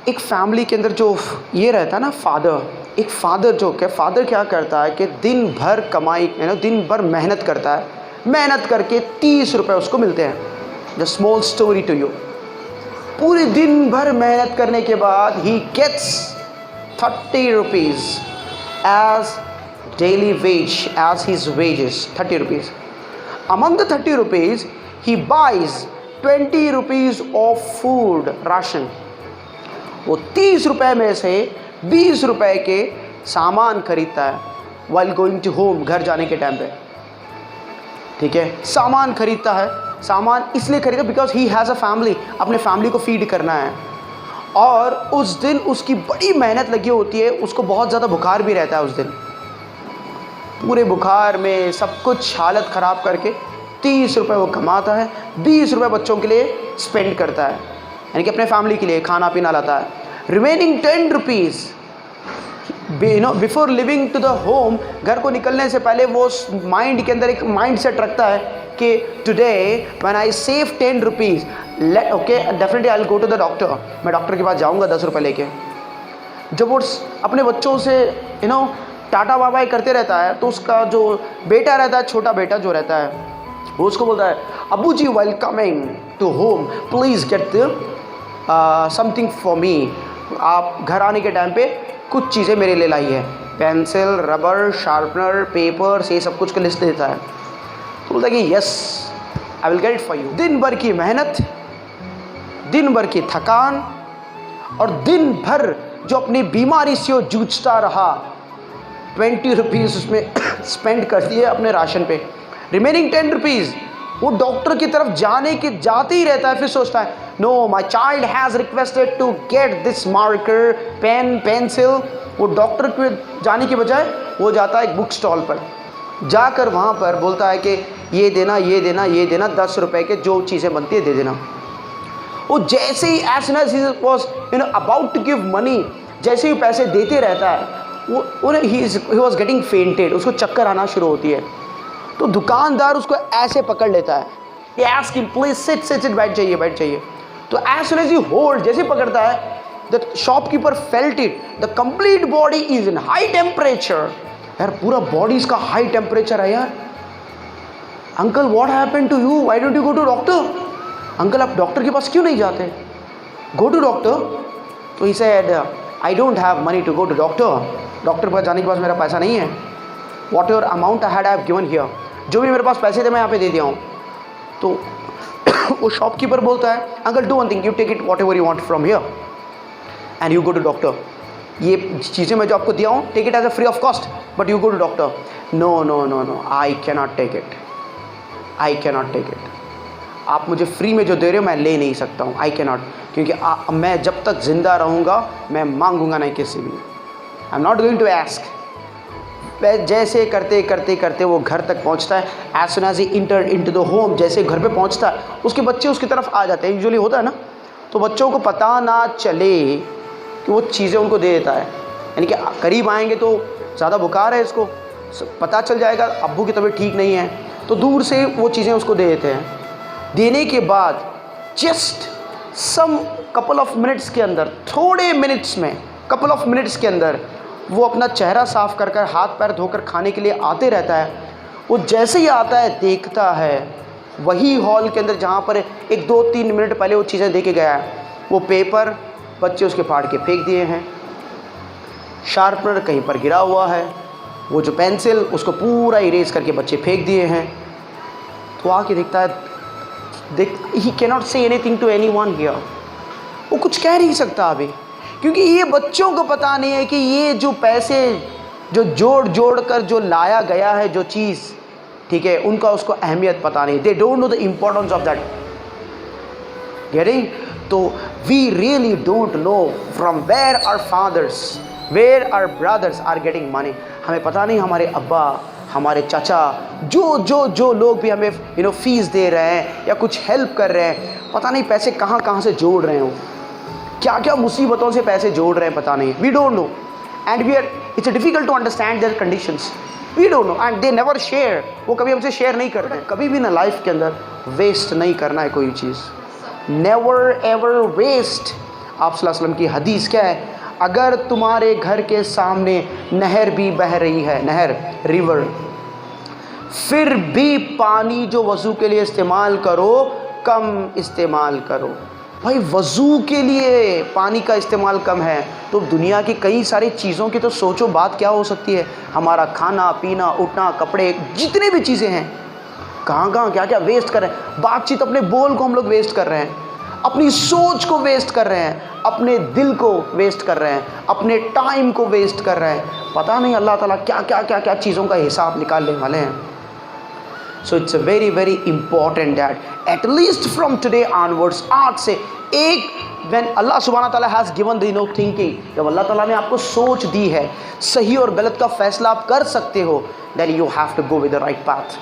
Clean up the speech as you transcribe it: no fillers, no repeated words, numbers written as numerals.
एक फैमिली के अंदर जो ये रहता है ना फादर, एक फादर क्या करता है कि दिन भर कमाई दिन भर मेहनत करता है, मेहनत करके 30 रुपये उसको मिलते हैं। The small story to you, पूरे दिन भर मेहनत करने के बाद he gets 30 rupees as daily wage, as his wages, 30 rupees. Among the 30 rupees he buys 20 rupees of food ration. वो 30 रुपये में से 20 रुपये के सामान खरीदता है वाइल गोइंग टू होम, घर जाने के टाइम पे। ठीक है, सामान खरीदता है। सामान इसलिए खरीदा because he has a family, अपने फैमिली को फीड करना है। और उस दिन उसकी बड़ी मेहनत लगी होती है, उसको बहुत ज़्यादा बुखार भी रहता है उस दिन। पूरे बुखार में सब कुछ हालत ख़राब करके 30 रुपये वो कमाता है, 20 रुपये बच्चों के लिए स्पेंड करता है, यानी कि अपने फैमिली के लिए खाना पीना लाता है। Remaining 10 rupees before living to the home, घर को निकलने से पहले वो माइंड के अंदर एक माइंड सेट रखता है कि today when I save 10 rupees, okay definitely I will go to the doctor, मैं डॉक्टर के पास जाऊंगा 10 रुपये लेके। जब वो अपने बच्चों से टाटा बाय बाय करते रहता है, तो उसका जो बेटा रहता है, छोटा बेटा जो रहता है, वो उसको बोलता है, अबू जी while coming to home please get something for me. आप घर आने के टाइम पे कुछ चीज़ें मेरे लिए लाई है, पेंसिल, रबर, शार्पनर, पेपर्स, ये सब कुछ का लिस्ट देता है। तो बोलता है कि yes I will get it for you. दिन भर की मेहनत, दिन भर की थकान और दिन भर जो अपनी बीमारी से जूझता रहा, 20 रुपीज़ उसमें स्पेंड कर दिए अपने राशन पे। रिमेनिंग 10 रुपीज़ वो डॉक्टर की तरफ जाते ही रहता है। फिर सोचता है, no my child has requested to get this marker, pen, pencil. वो डॉक्टर के जाने की बजाय वो जाता है एक बुक स्टॉल पर, जाकर वहाँ पर बोलता है कि ये देना, ये देना, ये देना, 10 रुपये के जो चीज़ें बनती है दे देना। वो जैसे ही as soon as he was about to give money, जैसे ही पैसे देते रहता है, वो ही वॉज गेटिंग फेंटेड, उसको चक्कर आना शुरू होती है। तो दुकानदार उसको ऐसे पकड़ लेता है, ये ask him please sit sit sit, बैठ जाइए बैठ जाइए। तो as soon as he hold, जैसे पकड़ता है, the shopkeeper felt it, the complete body is in high temperature. यार पूरा बॉडी इसका हाई टेम्परेचर है यार। Uncle what happened to you, why don't you go to doctor? Uncle आप doctor के पास क्यों नहीं जाते? Go to doctor. तो he said I don't have money to go to doctor, doctor के पास जाने के पास मेरा पैसा नहीं है। Whatever amount I had I have given here, जो भी मेरे पास पैसे थे मैं यहाँ पे दे दिया हूँ। तो वो शॉपकीपर बोलता है, uncle do one thing, you take it whatever you want from here and you go to doctor. ये चीज़ें मैं जो आपको दिया हूँ, take it as a free of cost, but you go to doctor. No no no no, I cannot take it, I cannot take it. आप मुझे free में जो दे रहे हो मैं ले नहीं सकता हूँ, आई कैनॉट, क्योंकि मैं जब तक ज़िंदा रहूँगा मैं मांगूंगा नहीं किसी भी, I am not going to ask. जैसे करते करते करते वो घर तक पहुंचता है। As soon as he enter into the home, जैसे घर पे पहुंचता है उसके बच्चे उसकी तरफ आ जाते हैं, यूजुअली होता है ना, तो बच्चों को पता ना चले कि वो चीज़ें उनको दे देता है। यानी कि करीब आएंगे तो ज़्यादा बुखार है, इसको पता चल जाएगा अब्बू की तबीयत ठीक नहीं है, तो दूर से वो चीज़ें उसको दे देते हैं। देने के बाद just some couple of minutes के अंदर, थोड़े मिनट्स में, कपल ऑफ मिनट्स के अंदर वो अपना चेहरा साफ कर कर, हाथ पैर धोकर खाने के लिए आते रहता है। वो जैसे ही आता है देखता है वही हॉल के अंदर जहाँ पर 1-2-3 मिनट पहले वो चीज़ें दे के गया है, वो पेपर बच्चे उसके फाड़ के फेंक दिए हैं, शार्पनर कहीं पर गिरा हुआ है, वो जो पेंसिल उसको पूरा इरेज करके बच्चे फेंक दिए हैं। तो आके देखता है, he cannot say anything to anyone here, वो कुछ कह नहीं सकता अभी, क्योंकि ये बच्चों को पता नहीं है कि ये जो पैसे जो जोड़ जोड़ कर जो लाया गया है जो चीज़, ठीक है, उनका उसको अहमियत पता नहीं, they don't know the importance of that. Getting? तो we really don't know from where our fathers, where our brothers are getting money. हमें पता नहीं हमारे अब्बा, हमारे चाचा, जो लोग भी हमें फीस दे रहे हैं या कुछ हेल्प कर रहे हैं, पता नहीं पैसे कहाँ कहाँ से जोड़ रहे हो, क्या क्या मुसीबतों से पैसे जोड़ रहे हैं पता नहीं, we don't know, and we are it's difficult to understand their conditions, we don't know and they never share. वो कभी हमसे शेयर नहीं करते। कभी भी ना लाइफ के अंदर वेस्ट नहीं करना है कोई चीज़, नेवर एवर वेस्ट। आप सल्लल्लाहु अलैहि वसल्लम की हदीस क्या है, अगर तुम्हारे घर के सामने नहर भी बह रही है, नहर रिवर, फिर भी पानी जो वज़ू के लिए इस्तेमाल करो कम इस्तेमाल करो। भाई वज़ू के लिए पानी का इस्तेमाल कम है तो दुनिया की कई सारी चीज़ों की तो सोचो बात क्या हो सकती है। हमारा खाना पीना उठना कपड़े जितने भी चीज़ें हैं, कहाँ कहाँ क्या क्या वेस्ट कर रहे हैं। बातचीत, अपने बोल को हम लोग वेस्ट कर रहे हैं, अपनी सोच को वेस्ट कर रहे हैं, अपने दिल को वेस्ट कर रहे हैं, अपने टाइम को वेस्ट कर रहे हैं। पता नहीं अल्लाह ताला क्या क्या क्या क्या चीज़ों का हिसाब निकालने वाले हैं। So it's very very important that at least from today onwards, आज से एक व्हेन अल्लाह सुब्हाना ताला हैज़ गिवन द थिंकिंग, जब अल्लाह ताला ने आपको सोच दी है, सही और गलत का फैसला आप कर सकते हो, then you have to go with the right path.